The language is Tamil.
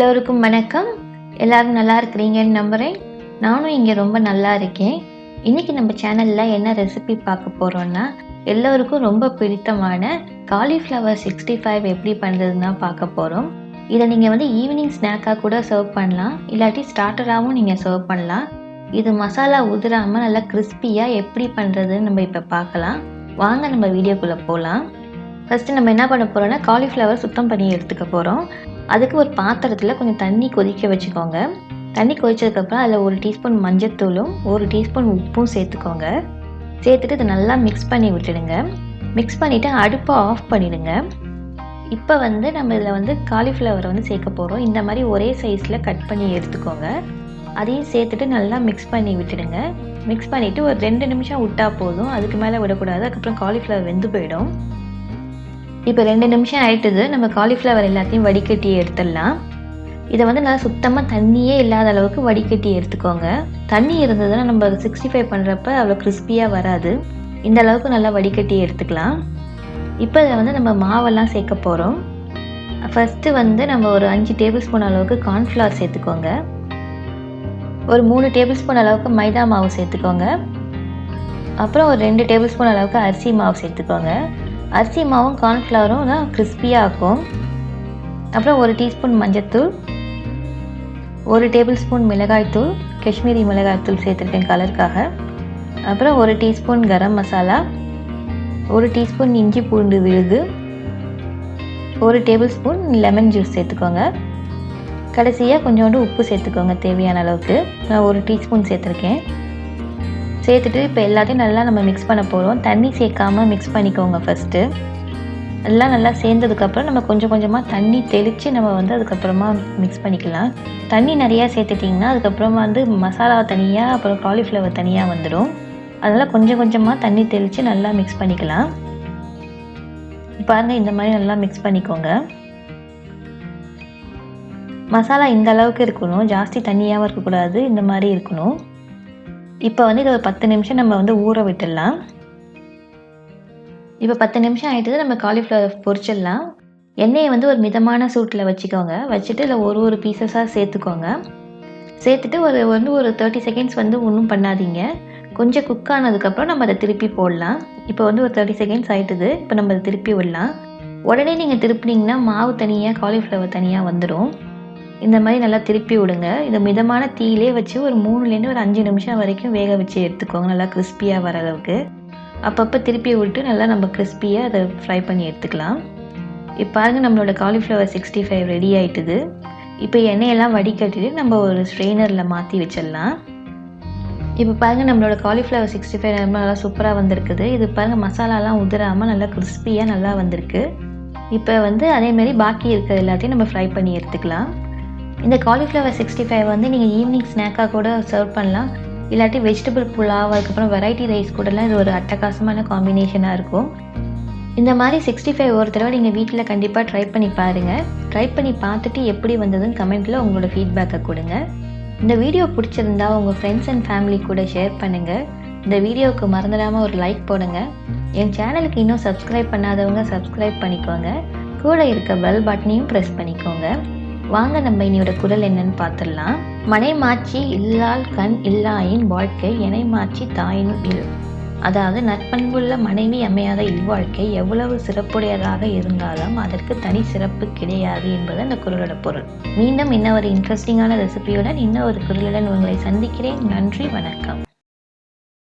எல்லோருக்கும் வணக்கம். எல்லாரும் நல்லா இருக்கிறீங்கன்னு நம்புகிறேன். நானும் இங்கே ரொம்ப நல்லா இருக்கேன். இன்றைக்கி நம்ம சேனலில் என்ன ரெசிபி பார்க்க போகிறோன்னா, எல்லோருக்கும் ரொம்ப பிடித்தமான காலிஃப்ளவர் 65 எப்படி பண்ணுறதுன்னு தான் பார்க்க போகிறோம். இதை நீங்கள் ஈவினிங் ஸ்நாக்காக கூட சர்வ் பண்ணலாம், இல்லாட்டி ஸ்டார்டராகவும் நீங்கள் சர்வ் பண்ணலாம். இது மசாலா உதிராமல் நல்லா கிறிஸ்பியாக எப்படி பண்ணுறதுன்னு நம்ம இப்போ பார்க்கலாம். வாங்க நம்ம வீடியோக்குள்ளே போகலாம். ஃபஸ்ட்டு நம்ம என்ன பண்ண போகிறோன்னா, காலிஃப்ளவர் சுத்தம் பண்ணி எடுத்துக்க போகிறோம். அதுக்கு ஒரு பாத்திரத்தில் கொஞ்சம் தண்ணி கொதிக்க வச்சுக்கோங்க. தண்ணி கொதிச்சதுக்கப்புறம் அதில் 1 டீஸ்பூன் மஞ்சத்தூளும் 1 டீஸ்பூன் உப்பும் சேர்த்துக்கோங்க. சேர்த்துட்டு இதை நல்லா மிக்ஸ் பண்ணி விட்டுடுங்க. மிக்ஸ் பண்ணிவிட்டு அடுப்பை ஆஃப் பண்ணிவிடுங்க. இப்போ நம்ம இதில் காலிஃப்ளவரை சேர்க்க போகிறோம். இந்த மாதிரி ஒரே சைஸில் கட் பண்ணி எடுத்துக்கோங்க. அதையும் சேர்த்துட்டு நல்லா மிக்ஸ் பண்ணி விட்டுடுங்க. மிக்ஸ் பண்ணிவிட்டு ஒரு 2 நிமிஷம் விட்டால் போதும், அதுக்கு மேலே விடக்கூடாது. அதுக்கப்புறம் காலிஃப்ளவர் வெந்து போயிடும். இப்போ 2 நிமிஷம் ஆகிட்டுது. நம்ம காலிஃப்ளவர் எல்லாத்தையும் வடிகட்டி எடுத்துடலாம். இதை நல்லா சுத்தமாக தண்ணியே இல்லாத அளவுக்கு வடிகட்டி எடுத்துக்கோங்க. தண்ணி இருந்ததுன்னா நம்ம 65 பண்ணுறப்ப அவ்வளோ கிறிஸ்பியாக வராது. இந்த அளவுக்கு நல்லா வடிகட்டி எடுத்துக்கலாம். இப்போ இதில் நம்ம மாவெல்லாம் சேர்க்க போகிறோம். ஃபஸ்ட்டு நம்ம ஒரு 5 டேபிள் ஸ்பூன் அளவுக்கு கார்ன்ஃப்ளவர் சேர்த்துக்கோங்க. ஒரு 3 டேபிள் ஸ்பூன் அளவுக்கு மைதா மாவு சேர்த்துக்கோங்க. அப்புறம் ஒரு 2 டேபிள் ஸ்பூன் அளவுக்கு அரிசி மாவு சேர்த்துக்கோங்க. அரிசி மாவும் கார்ன்ஃப்ளவரும் தான் கிறிஸ்பியாக ஆக்கும். அப்புறம் 1 டீஸ்பூன் மஞ்சத்தூள், 1 டேபிள் ஸ்பூன் மிளகாய்த்தூள், காஷ்மீரி மிளகாய்த்தூள் சேர்த்துருக்கேன் கலருக்காக. அப்புறம் 1 டீஸ்பூன் கரம் மசாலா, 1 டீஸ்பூன் இஞ்சி பூண்டு விழுது, 1 டேபிள் ஸ்பூன் லெமன் ஜூஸ் சேர்த்துக்கோங்க. கடைசியாக கொஞ்சோண்டு உப்பு சேர்த்துக்கோங்க தேவையான அளவுக்கு. நான் 1 டீஸ்பூன் சேர்த்துருக்கேன். சேர்த்துட்டு இப்போ எல்லாத்தையும் நல்லா நம்ம மிக்ஸ் பண்ண போகிறோம். தண்ணி சேர்க்காமல் மிக்ஸ் பண்ணிக்கோங்க. ஃபஸ்ட்டு எல்லாம் நல்லா சேர்ந்ததுக்கப்புறம் நம்ம கொஞ்சம் கொஞ்சமாக தண்ணி தெளித்து நம்ம அதுக்கப்புறமா மிக்ஸ் பண்ணிக்கலாம். தண்ணி நிறையா சேர்த்துட்டிங்கன்னா அதுக்கப்புறமா மசாலா தனியாக அப்புறம் காலிஃப்ளவர் தனியாக வந்துடும். அதனால் கொஞ்சம் கொஞ்சமாக தண்ணி தெளித்து நல்லா மிக்ஸ் பண்ணிக்கலாம். பாருங்கள், இந்த மாதிரி நல்லா மிக்ஸ் பண்ணிக்கோங்க. மசாலா இந்த அளவுக்கு இருக்கணும், ஜாஸ்தி தண்ணியாகவும் இருக்கக்கூடாது, இந்த மாதிரி இருக்கணும். இப்போ இதை ஒரு 10 நிமிஷம் நம்ம ஊற விட்டுடலாம். இப்போ 10 நிமிஷம் ஆகிட்டது. நம்ம காலிஃப்ளவர் பொரிச்சிடலாம். எண்ணெயை ஒரு மிதமான சூட்டில் வச்சுக்கோங்க. வச்சுட்டு இதில் ஒரு பீசஸாக சேர்த்துக்கோங்க. சேர்த்துட்டு ஒரு 30 செகண்ட்ஸ் ஒன்றும் பண்ணாதீங்க. கொஞ்சம் குக் ஆனதுக்கப்புறம் நம்ம அதை திருப்பி போடலாம். இப்போ ஒரு 30 செகண்ட்ஸ் ஆகிட்டுது. இப்போ நம்ம அதை திருப்பி விடலாம். உடனே நீங்கள் திருப்பினீங்கன்னா மாவு தனியாக காலிஃப்ளவர் தனியாக வந்துடும். இந்த மாதிரி நல்லா திருப்பி விடுங்க. இதை மிதமான தீயிலே வச்சு ஒரு 3லேருந்து ஒரு 5 நிமிஷம் வரைக்கும் வேக வச்சு எடுத்துக்கோங்க, நல்லா கிறிஸ்பியாக வர அளவுக்கு. அப்பப்போ திருப்பி விட்டு நல்லா நம்ம கிறிஸ்பியாக அதை ஃப்ரை பண்ணி எடுத்துக்கலாம். இப்போ பாருங்கள், நம்மளோட காலிஃப்ளவர் 65 ரெடி ஆகிட்டுது. இப்போ எண்ணெயெல்லாம் வடிகட்டிட்டு நம்ம ஒரு ஸ்ட்ரெயினரில் மாற்றி வச்சிடலாம். இப்போ பாருங்கள், நம்மளோட காலிஃப்ளவர் 65 நல்லா சூப்பராக வந்திருக்குது. இது பாருங்கள், மசாலாலாம் உதிராமல் நல்லா கிறிஸ்பியாக நல்லா வந்திருக்கு. இப்போ அதேமாரி பாக்கி இருக்கிற எல்லாத்தையும் நம்ம ஃப்ரை பண்ணி எடுத்துக்கலாம். இந்த காலிஃப்ளவர் 65 நீங்கள் ஈவினிங் ஸ்நாக்காக கூட சர்வ் பண்ணலாம், இல்லாட்டி வெஜிடபிள் புலாவ், அதுக்கப்புறம் வெரைட்டி ரைஸ் கூடலாம் இது ஒரு அட்டகாசமான காம்பினேஷனாக இருக்கும். இந்த மாதிரி 65 ஒரு தடவை நீங்கள் வீட்டில் கண்டிப்பாக ட்ரை பண்ணி பாருங்கள். ட்ரை பண்ணி பார்த்துட்டு எப்படி வந்ததுன்னு கமெண்ட்டில் உங்களோட ஃபீட்பேக்கை கொடுங்க. இந்த வீடியோ பிடிச்சிருந்தா உங்கள் ஃப்ரெண்ட்ஸ் அண்ட் ஃபேமிலி கூட ஷேர் பண்ணுங்கள். இந்த வீடியோவுக்கு மறந்துடாமல் ஒரு லைக் போடுங்க. என் சேனலுக்கு இன்னும் சப்ஸ்கிரைப் பண்ணாதவங்க சப்ஸ்கிரைப் பண்ணிக்கோங்க. கூட இருக்க பெல் பட்டனையும் ப்ரெஸ் பண்ணிக்கோங்க. வாங்க நம்ம இனியோட குரல் என்னன்னு பார்த்துடலாம். மனை மாட்சி இல்லால் கண் இல்லாயின் வாழ்க்கை எனை மாட்சி தாயினும் இல். அதாவது, நற்பண்புள்ள மனைவி அமையாத இல்வாழ்க்கை எவ்வளவு சிறப்புடையதாக இருந்தாலும் அதற்கு தனி சிறப்பு கிடையாது என்பது அந்த குரலோட பொருள். மீண்டும் இன்னொரு இன்ட்ரெஸ்டிங்கான ரெசிபியுடன் இன்னொரு குரலுடன் உங்களை சந்திக்கிறேன். நன்றி, வணக்கம்.